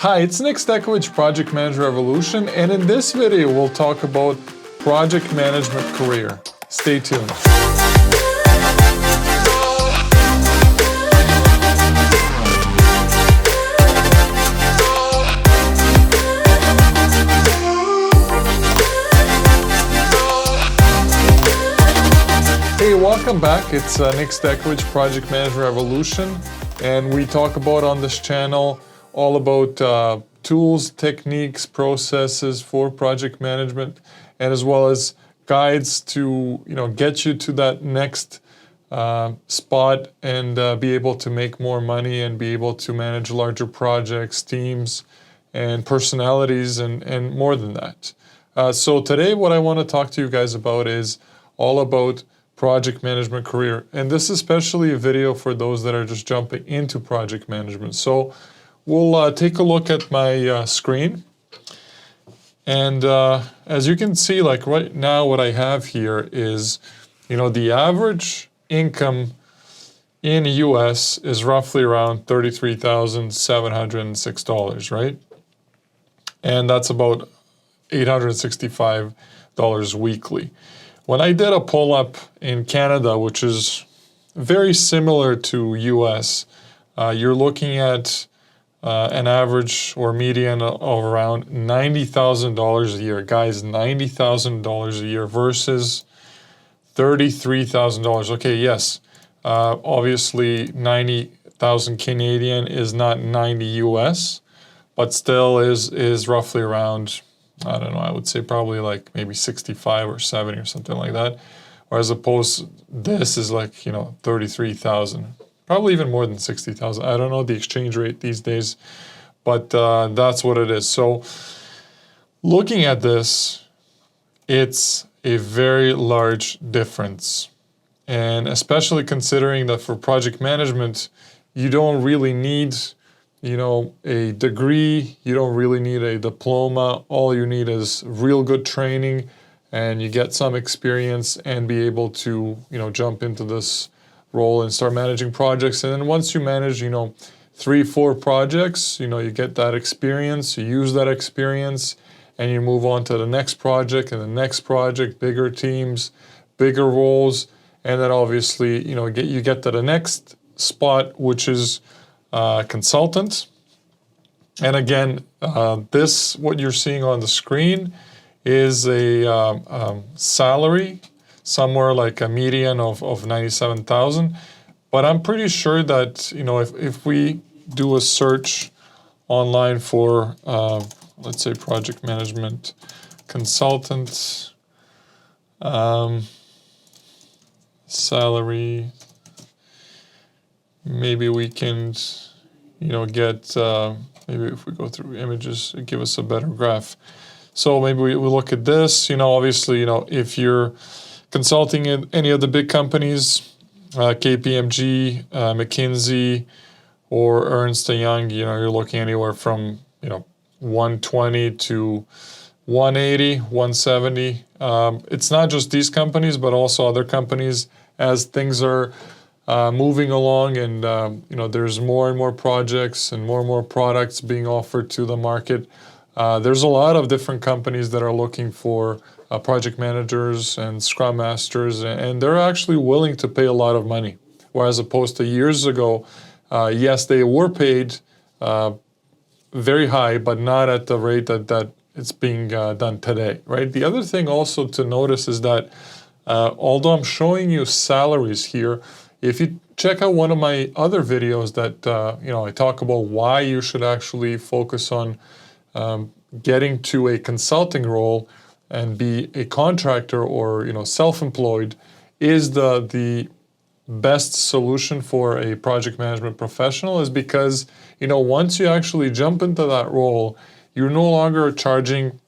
Hi, it's Nick Stekovich, Project Manager Revolution, and in this video we'll talk about project management career. Stay tuned. Hey, welcome back. It's Nick Stekovich, Project Manager Revolution, and we talk about on this channel all about tools, techniques, processes for project management, and as well as guides to get you to that next spot and be able to make more money and be able to manage larger projects, teams, and personalities, and more than that. So today what I want to talk to you guys about is all about project management career, and this is especially a video for those that are just jumping into project management. So we'll take a look at my screen, and as you can see, like right now what I have here is the average income in the US is roughly around $33,706, right? And that's about $865 weekly. When I did a pull-up in Canada, which is very similar to US, you're looking at an average or median of around $90,000 a year. Guys, $90,000 a year versus $33,000. Okay, yes, obviously 90,000 Canadian is not 90 US, but still is roughly around, I don't know, I would say probably like maybe 65 or 70 or something like that. Whereas opposed, this is like, 33,000. Probably even more than 60,000. I don't know the exchange rate these days, but that's what it is. So looking at this, it's a very large difference. And especially considering that for project management, you don't really need a degree, you don't really need a diploma. All you need is real good training, and you get some experience and be able to, jump into this role and start managing projects. And then once you manage, 3-4 projects, you get that experience, you use that experience, and you move on to the next project and the next project, bigger teams, bigger roles, and then obviously, you get to the next spot, which is consultant. And again, this, what you're seeing on the screen, is a salary, somewhere like a median of 97,000. But I'm pretty sure that, if we do a search online for, let's say, project management consultant, salary, maybe we can, get, maybe if we go through images, give us a better graph. So maybe we look at this, obviously, if you're consulting in any of the big companies, KPMG, McKinsey, or Ernst & Young, you're looking anywhere from, 120 to 180, 170. It's not just these companies, but also other companies as things are moving along, and there's more and more projects and more products being offered to the market. There's a lot of different companies that are looking for project managers and scrum masters, and they're actually willing to pay a lot of money. Whereas opposed to years ago, yes, they were paid very high, but not at the rate that it's being done today, right? The other thing also to notice is that although I'm showing you salaries here, if you check out one of my other videos that I talk about why you should actually focus on getting to a consulting role and be a contractor or self-employed, is the best solution for a project management professional, is because once you actually jump into that role, you're no longer charging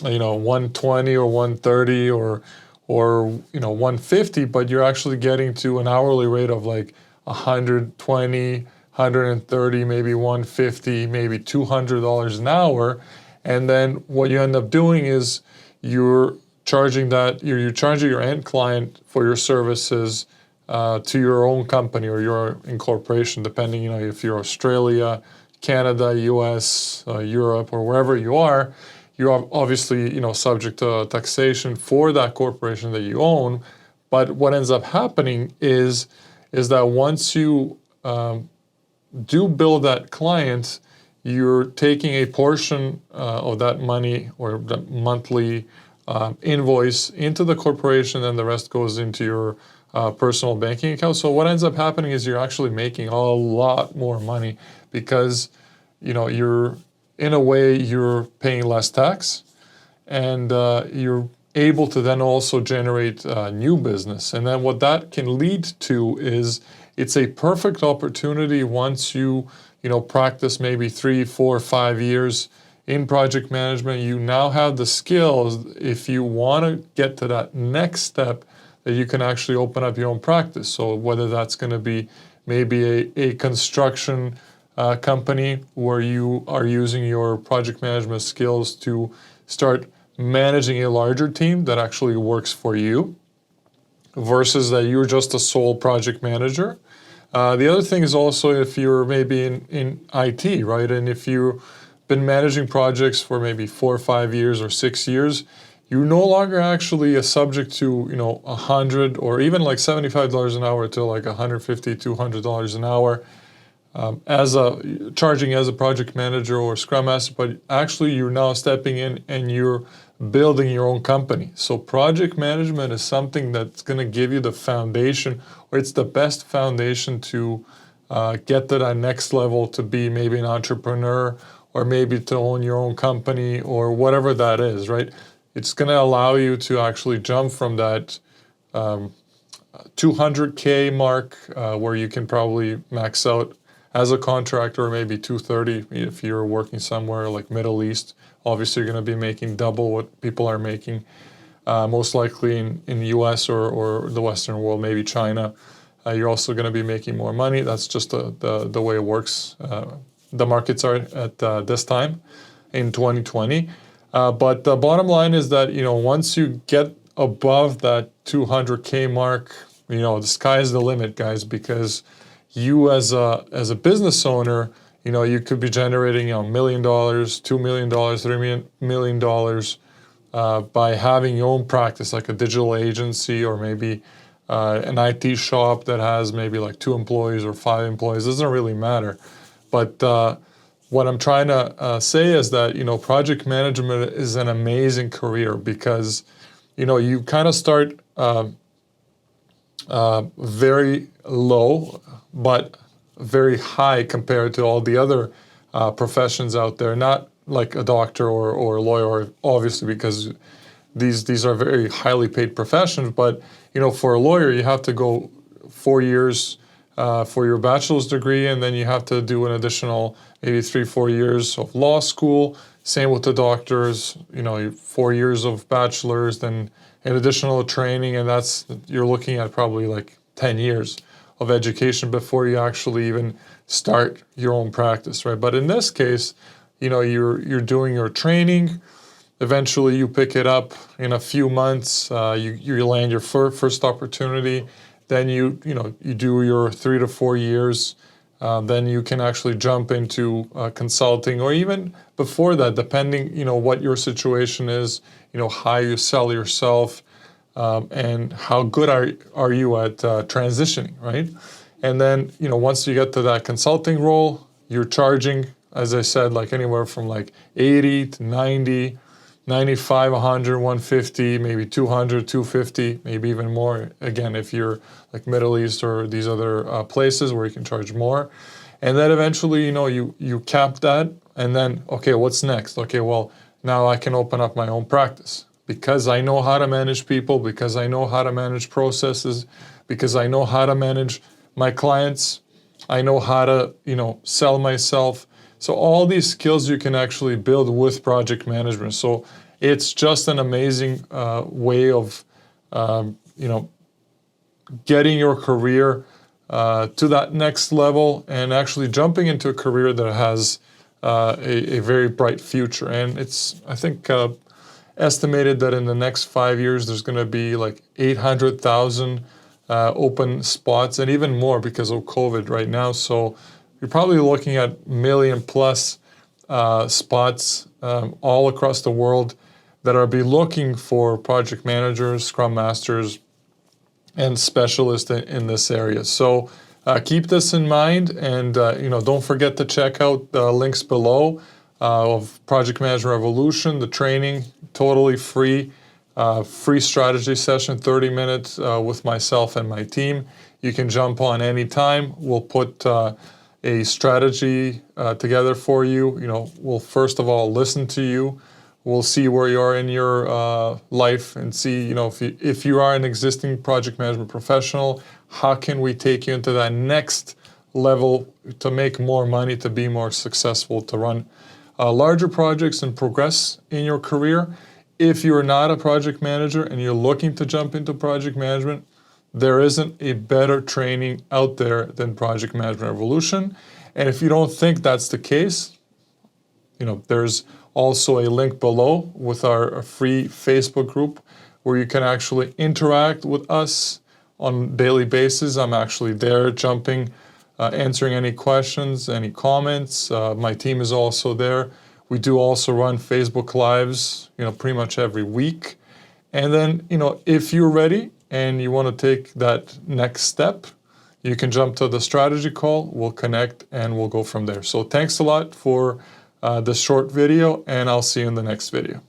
120 or 130 or 150, but you're actually getting to an hourly rate of like 120, 130, maybe 150, maybe $200 an hour. And then what you end up doing is you're charging your end client for your services to your own company or your incorporation, depending, if you're Australia, Canada, US, Europe, or wherever you are, you're obviously, subject to taxation for that corporation that you own. But what ends up happening is that once you do bill that client, you're taking a portion of that money or the monthly invoice into the corporation, and the rest goes into your personal banking account. So what ends up happening is you're actually making a lot more money because you're in a way you're paying less tax, and you're able to then also generate new business. And then what that can lead to is it's a perfect opportunity once you practice maybe 3, 4, 5 years in project management. You now have the skills, if you want to get to that next step, that you can actually open up your own practice. So whether that's going to be maybe a construction company where you are using your project management skills to start managing a larger team that actually works for you, versus that you're just a sole project manager. The other thing is also if you're maybe in IT, right? And if you've been managing projects for maybe 4 or 5 years or 6 years, you're no longer actually a subject to, $100 or even like $75 an hour to like $150, $200 an hour charging as a project manager or scrum master, but actually you're now stepping in and you're building your own company. So project management is something that's going to give you the foundation, or it's the best foundation to get to that next level, to be maybe an entrepreneur, or maybe to own your own company, or whatever that is, right? It's going to allow you to actually jump from that 200K mark, where you can probably max out as a contractor, maybe 230 if you're working somewhere like Middle East. Obviously, you're going to be making double what people are making, most likely in the US or the Western world, maybe China. You're also going to be making more money. That's just the way it works. The markets are at this time in 2020. But the bottom line is that, once you get above that 200K mark, the sky is the limit, guys, because you as a business owner, you could be generating $1 million, $2 million, $3 million by having your own practice, like a digital agency, or maybe an IT shop that has maybe like 2 employees or 5 employees. It doesn't really matter. But what I'm trying to say is that, project management is an amazing career because, you kind of start very low, but very high compared to all the other professions out there. Not like a doctor or a lawyer, obviously, because these are very highly paid professions. But for a lawyer, you have to go 4 years for your bachelor's degree, and then you have to do an additional maybe 3, 4 years of law school. Same with the doctors, 4 years of bachelor's, then an additional training, and you're looking at probably like 10 years of education before you actually even start your own practice, right? But in this case, you're doing your training. Eventually, you pick it up in a few months. You land your first opportunity. Then you do your 3 to 4 years. Then you can actually jump into consulting, or even before that, depending what your situation is, how you sell yourself. And how good are you at transitioning, right? And then, once you get to that consulting role, you're charging, as I said, like anywhere from like 80 to 90, 95, 100, 150, maybe 200, 250, maybe even more. Again, if you're like Middle East or these other places where you can charge more. And then eventually, you cap that, and then, okay, what's next? Okay, well, now I can open up my own practice. Because I know how to manage people, because I know how to manage processes, because I know how to manage my clients, I know how to, sell myself. So all these skills you can actually build with project management. So it's just an amazing way of, getting your career to that next level, and actually jumping into a career that has a very bright future. And it's, I think, estimated that in the next 5 years, there's going to be like 800,000 open spots, and even more because of COVID right now. So you're probably looking at million plus spots all across the world that are be looking for project managers, scrum masters, and specialists in this area. So keep this in mind, and don't forget to check out the links below of Project Management Revolution, the training, totally free, free strategy session, 30 minutes with myself and my team. You can jump on anytime. We'll put a strategy together for you. We'll first of all listen to you. We'll see where you are in your life and see, if you are an existing project management professional, how can we take you into that next level to make more money, to be more successful, to run larger projects and progress in your career. If you're not a project manager and you're looking to jump into project management, there isn't a better training out there than Project Management Revolution. And if you don't think that's the case, there's also a link below with our free Facebook group where you can actually interact with us on a daily basis. I'm actually there jumping, answering any questions, any comments. My team is also there. We do also run Facebook Lives, pretty much every week. And then, if you're ready and you want to take that next step, you can jump to the strategy call. We'll connect and we'll go from there. So thanks a lot for this short video, and I'll see you in the next video.